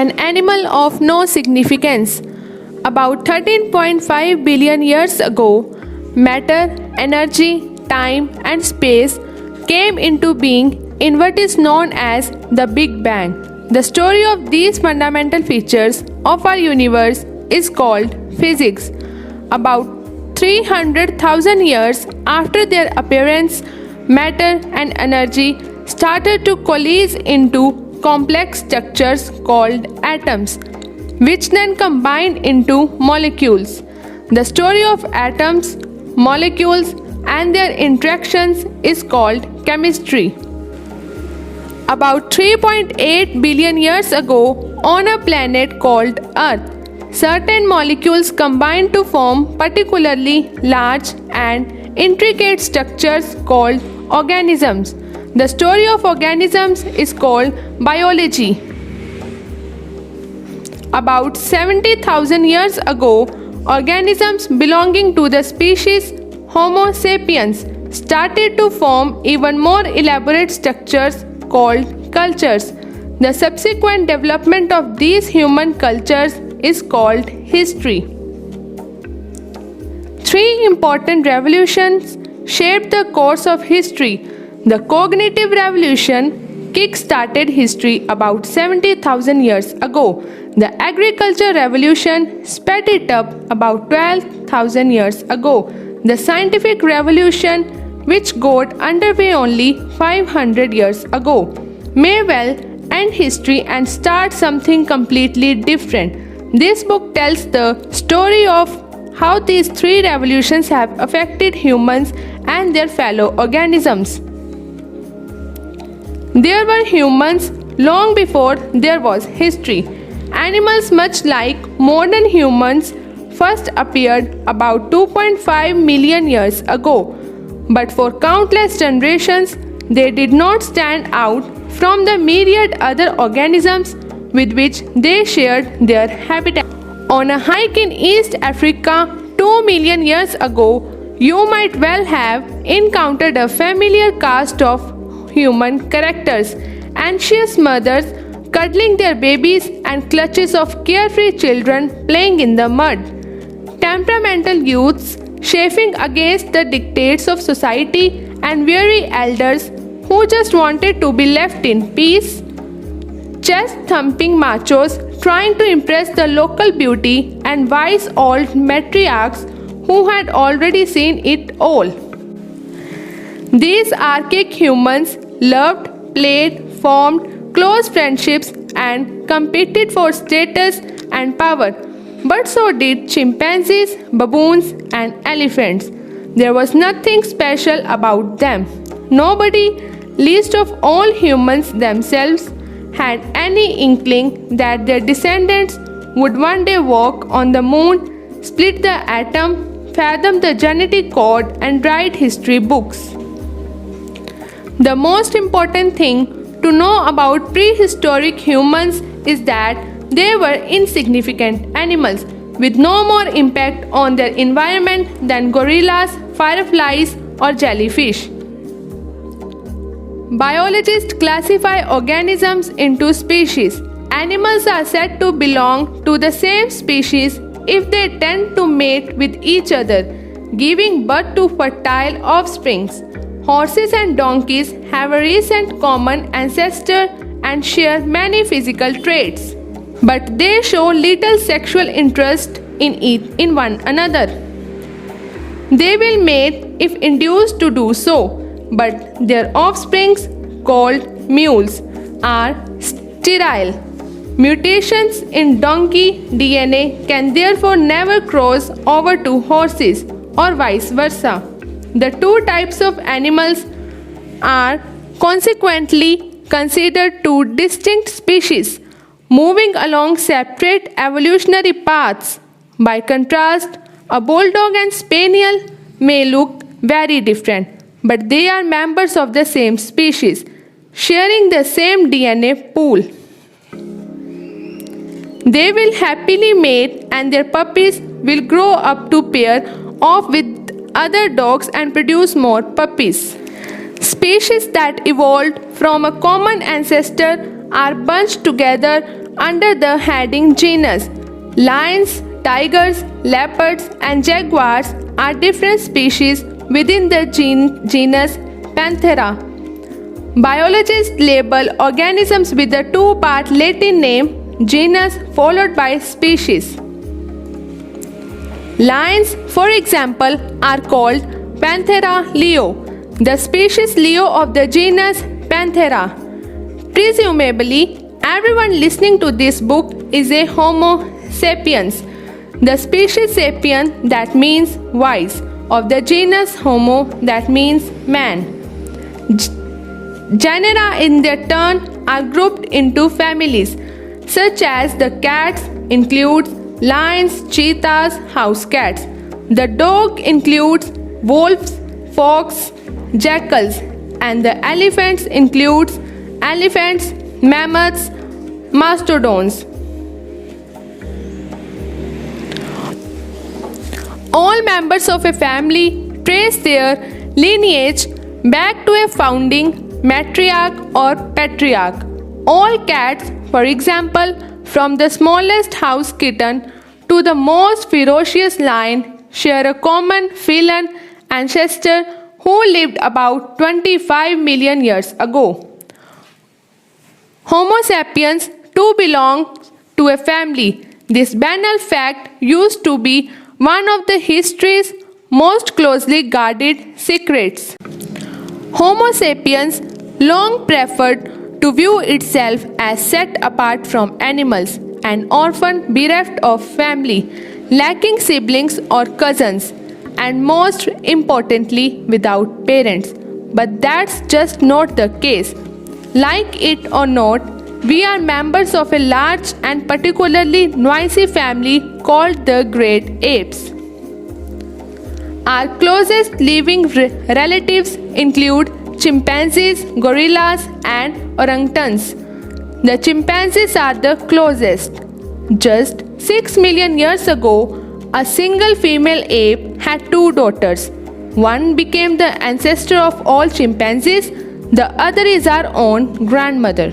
an animal of no significance. About 13.5 billion years ago, matter, energy, time, and space came into being in what is known as the Big Bang. The story of these fundamental features of our universe is called physics. About 300,000 years after their appearance, matter and energy started to coalesce into complex structures called atoms, which then combined into molecules. The story of atoms, molecules, and their interactions is called chemistry. About 3.8 billion years ago, on a planet called Earth, certain molecules combined to form particularly large and intricate structures called organisms. The story of organisms is called biology. About 70,000 years ago, organisms belonging to the species Homo sapiens started to form even more elaborate structures called cultures. The subsequent development of these human cultures is called history. Three important revolutions shaped the course of history. The cognitive revolution kick-started history about 70,000 years ago. The agriculture revolution sped it up about 12,000 years ago. The scientific revolution, which got underway only 500 years ago, may well end history and start something completely different. This book tells the story of how these three revolutions have affected humans and their fellow organisms. There were humans long before there was history. Animals, much like modern humans, first appeared about 2.5 million years ago. But for countless generations, they did not stand out from the myriad other organisms with which they shared their habitat. On a hike in East Africa 2 million years ago, you might well have encountered a familiar cast of human characters: anxious mothers cuddling their babies and clutches of carefree children playing in the mud, temperamental youths chafing against the dictates of society, and weary elders who just wanted to be left in peace, chest-thumping machos trying to impress the local beauty, and wise old matriarchs who had already seen it all. These archaic humans loved, played, formed close friendships, and competed for status and power. But so did chimpanzees, baboons, and elephants. There was nothing special about them. Nobody, least of all humans themselves, had any inkling that their descendants would one day walk on the moon, split the atom, fathom the genetic code, and write history books. The most important thing to know about prehistoric humans is that they were insignificant animals with no more impact on their environment than gorillas, fireflies, or jellyfish. Biologists classify organisms into species. Animals are said to belong to the same species if they tend to mate with each other, giving birth to fertile offsprings. Horses and donkeys have a recent common ancestor and share many physical traits, but they show little sexual interest in one another. They will mate if induced to do so, but their offsprings, called mules, are sterile. Mutations in donkey DNA can therefore never cross over to horses or vice versa. The two types of animals are consequently considered two distinct species, moving along separate evolutionary paths. By contrast, a bulldog and spaniel may look very different, but they are members of the same species, sharing the same DNA pool. They will happily mate, and their puppies will grow up to pair off with other dogs and produce more puppies. Species that evolved from a common ancestor are bunched together under the heading genus. Lions, tigers, leopards, and jaguars are different species within the genus Panthera. Biologists label organisms with the two-part Latin name genus followed by species. Lions, for example, are called Panthera leo, the species Leo of the genus Panthera. Presumably, everyone listening to this book is a Homo sapiens, the species sapien that means wise, of the genus Homo that means man. Genera in their turn are grouped into families, such as the cats includes lions, cheetahs, house cats. The dog includes wolves, fox, jackals, and the elephants includes elephants, mammoths, mastodons. All members of a family trace their lineage back to a founding matriarch or patriarch. All cats, for example, from the smallest house kitten to the most ferocious lion, share a common feline ancestor who lived about 25 million years ago. Homo sapiens too belong to a family. This banal fact used to be one of the history's most closely guarded secrets. Homo sapiens long preferred to view itself as set apart from animals, an orphan bereft of family, lacking siblings or cousins, and most importantly, without parents. But that's just not the case. Like it or not, we are members of a large and particularly noisy family called the great apes. Our closest living relatives include chimpanzees, gorillas, and orangutans. The chimpanzees are the closest. Just 6 million years ago, a single female ape had two daughters. One became the ancestor of all chimpanzees, the other is our own grandmother.